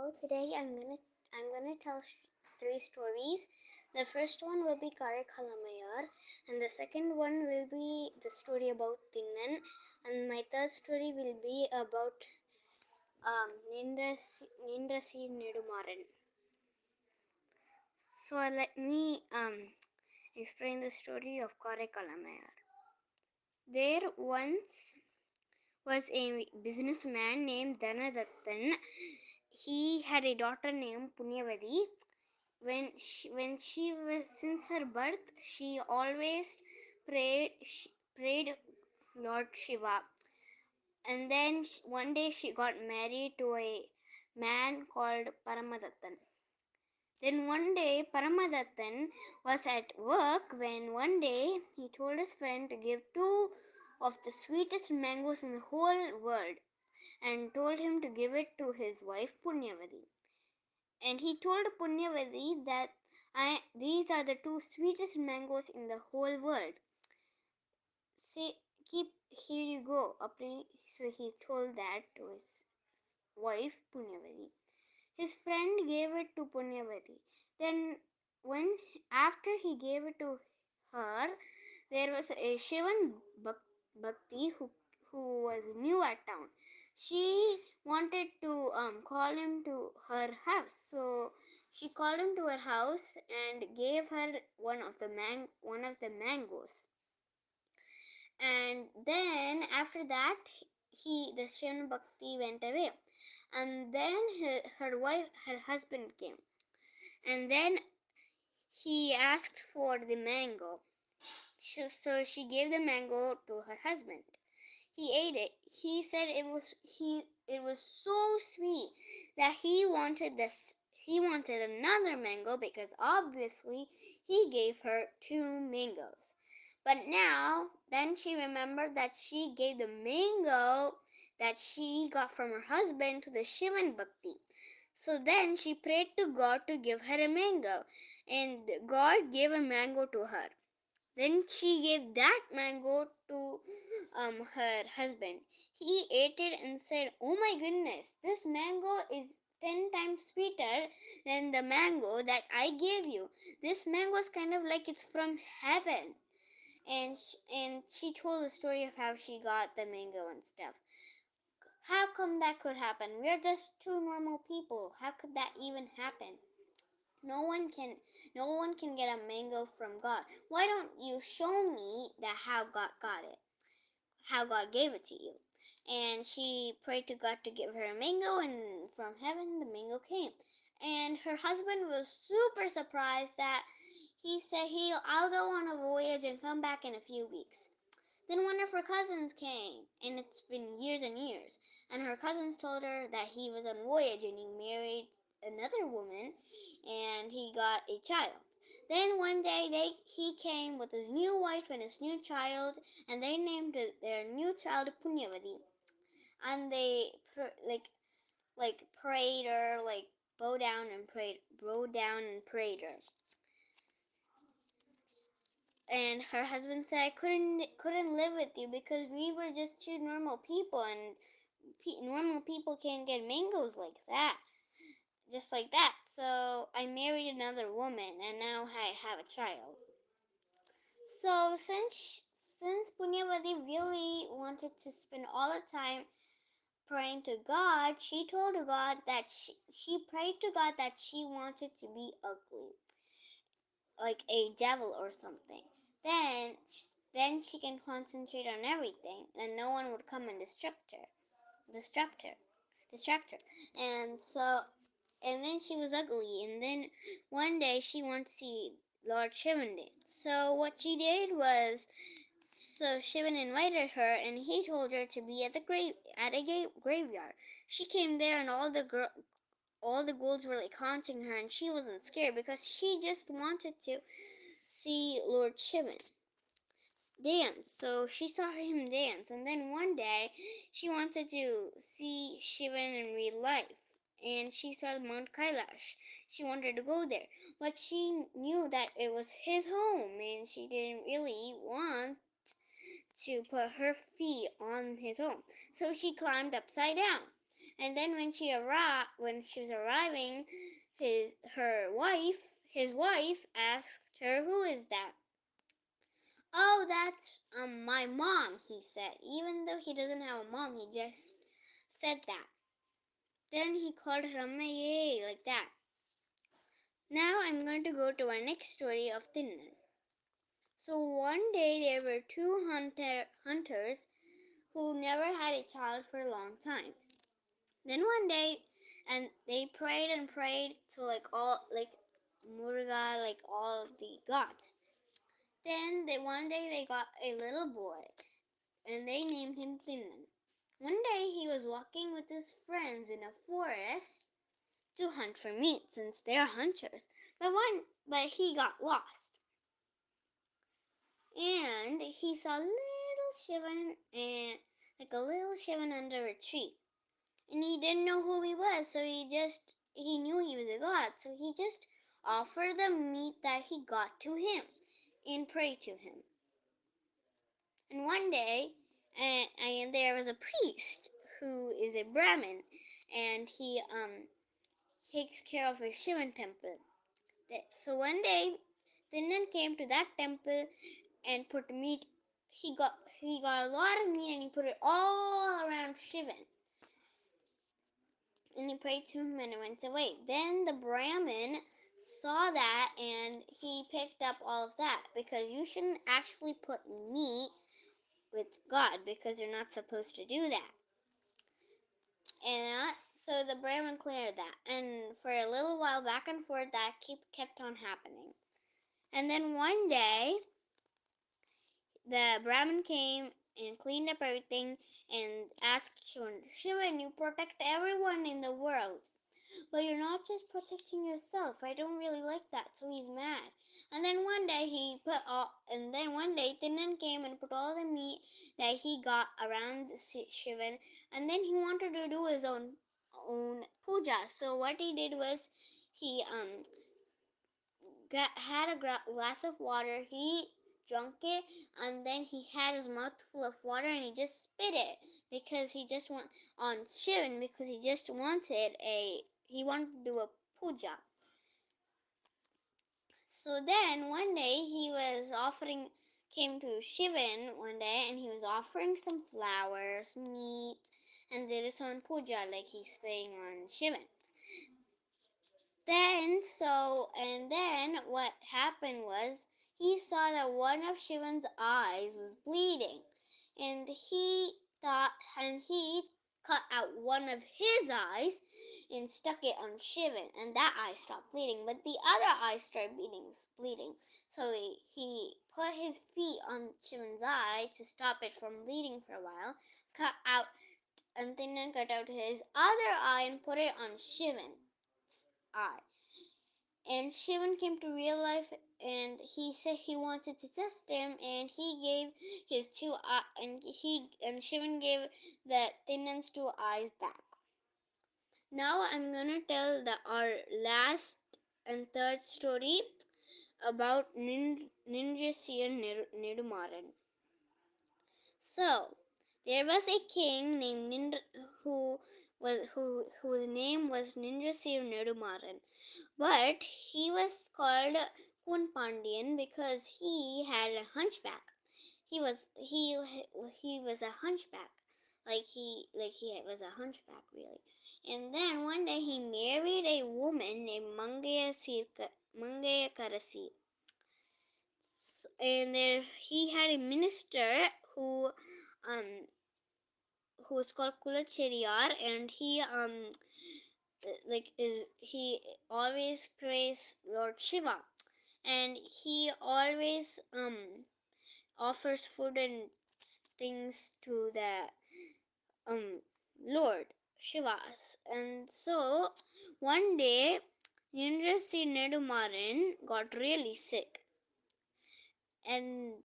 So today I'm gonna tell three stories. The first one will be Karaikaal, and the second one will be the story about Tinnan, and my third story will be about Nindrasi Nedumaran. So let me explain the story of Karaikaal. There once was a businessman named Dhanadatthan. He had a daughter named Punyavadi. When she was, since her birth, she always prayed Lord Shiva. And then one day she got married to a man called Paramadattan. Then one day Paramadattan was at work when one day he told his friend to give two of the sweetest mangoes in the whole world and told him to give it to his wife Punyavadi. And he told Punyavadi that these are the two sweetest mangoes in the whole world. Say, here you go. So he told that to his wife Punyavadi. His friend gave it to Punyavadi. Then, when after he gave it to her, there was a Shivan Bhakti who was new at town. She wanted to call him to her house, so she called him to her house and gave her one of the mangoes. And then after that, the Shivan Bhakti went away, and then her husband came, and then he asked for the mango. So she gave the mango to her husband. He ate it. He said it was so sweet that he wanted this. He wanted another mango because obviously he gave her two mangoes. But now, then she remembered that she gave the mango that she got from her husband to the Shivan Bhakti. So then she prayed to God to give her a mango, and God gave a mango to her. Then she gave that mango to her husband. He ate it and said, "Oh my goodness, this mango is 10 times sweeter than the mango that I gave you. This mango is kind of like it's from heaven." And she told the story of how she got the mango and stuff. How come that could happen? We're just two normal people. How could that even happen? No one can get a mango from God. Why don't you show me that how God got it? How God gave it to you? And she prayed to God to give her a mango, and from heaven the mango came. And her husband was super surprised that he said, I'll go on a voyage and come back in a few weeks. Then one of her cousins came, and it's been years and years, and her cousins told her that he was on a voyage and he married another woman and he got a child. Then one day he came with his new wife and his new child, and they named their new child Punyavadi. And they prayed her, bow down and prayed her. And her husband said, "I couldn't live with you because we were just two normal people, and normal people can't get mangoes like that, just like that. So I married another woman, and now I have a child." So since Punyavadi really wanted to spend all her time praying to God, she told God that she prayed to God that she wanted to be ugly, like a devil or something. Then then she can concentrate on everything, and no one would come and distract her. And then she was ugly, and then one day she wanted to see Lord Shivan dance. So what she did was, so Shivan invited her, and he told her to be at a graveyard. She came there, and all the ghouls were haunting her, and she wasn't scared because she just wanted to see Lord Shivan dance. So she saw him dance, and then one day she wanted to see Shivan in real life, and she saw Mount Kailash. She wanted to go there, but she knew that it was his home, and she didn't really want to put her feet on his home. So she climbed upside down, And then when she was arriving, his wife asked her, "Who is that?" "Oh, that's my mom," he said. Even though he doesn't have a mom, he just said that. Then he called her amaiyar like that. Now I'm going to go to our next story of Tinnan. So one day there were two hunters who never had a child for a long time. Then one day, and they prayed and prayed to Muruga, like all the gods. Then one day they got a little boy, and they named him Tinnan. One day he was walking with his friends in a forest to hunt for meat, since they're hunters. But he got lost, and he saw a little Shivan under a tree, and he didn't know who he was, so he knew he was a god, so he just offered the meat that he got to him and prayed to him. And one day, and there was a priest who is a Brahmin, and he takes care of a Shivan temple. So one day, Tinnan came to that temple and put meat. He got a lot of meat and he put it all around Shivan. And he prayed to him and it went away. Then the Brahmin saw that and he picked up all of that, because you shouldn't actually put meat with God, because you're not supposed to do that. And so the Brahmin cleared that, and for a little while back and forth that kept on happening. And then one day the Brahmin came and cleaned up everything and asked Shivan, you protect everyone in the world, but you're not just protecting yourself. I don't really like that." So he's mad. And then one day Tinnan came and put all the meat that he got around Shivan, and then he wanted to do his own puja. So what he did was he had a glass of water. He drank it, and then he had his mouth full of water, and he just spit it because he just on Shivan, because he wanted to do a puja. So then one day came to Shivan one day, and he was offering some flowers, meat, and did his own puja, like he's spitting on Shivan. Then what happened was he saw that one of Shivan's eyes was bleeding, and he cut out one of his eyes and stuck it on Shivan, and that eye stopped bleeding, but the other eye started bleeding. So he put his feet on Shivan's eye to stop it from bleeding for a while, and then cut out his other eye and put it on Shivan's eye. And Shivan came to real life, and he said he wanted to test him, and he gave his two and Shivan gave the Tinnan's two eyes back. Now I'm gonna tell our last and third story about Ninjasir Nedumaran. So there was a king named whose name was Ninjasir Nedumaran, but he was called Kun Pandian because he had a hunchback. He was a hunchback, he was a hunchback really. And then one day he married a woman named Mangaikarasiyaaar. And there he had a minister um who was called Kulachariyar, and he always prays Lord Shiva, and he always offers food and things to the Lord Shiva. And so one day Nindrasi Nedumaran got really sick, and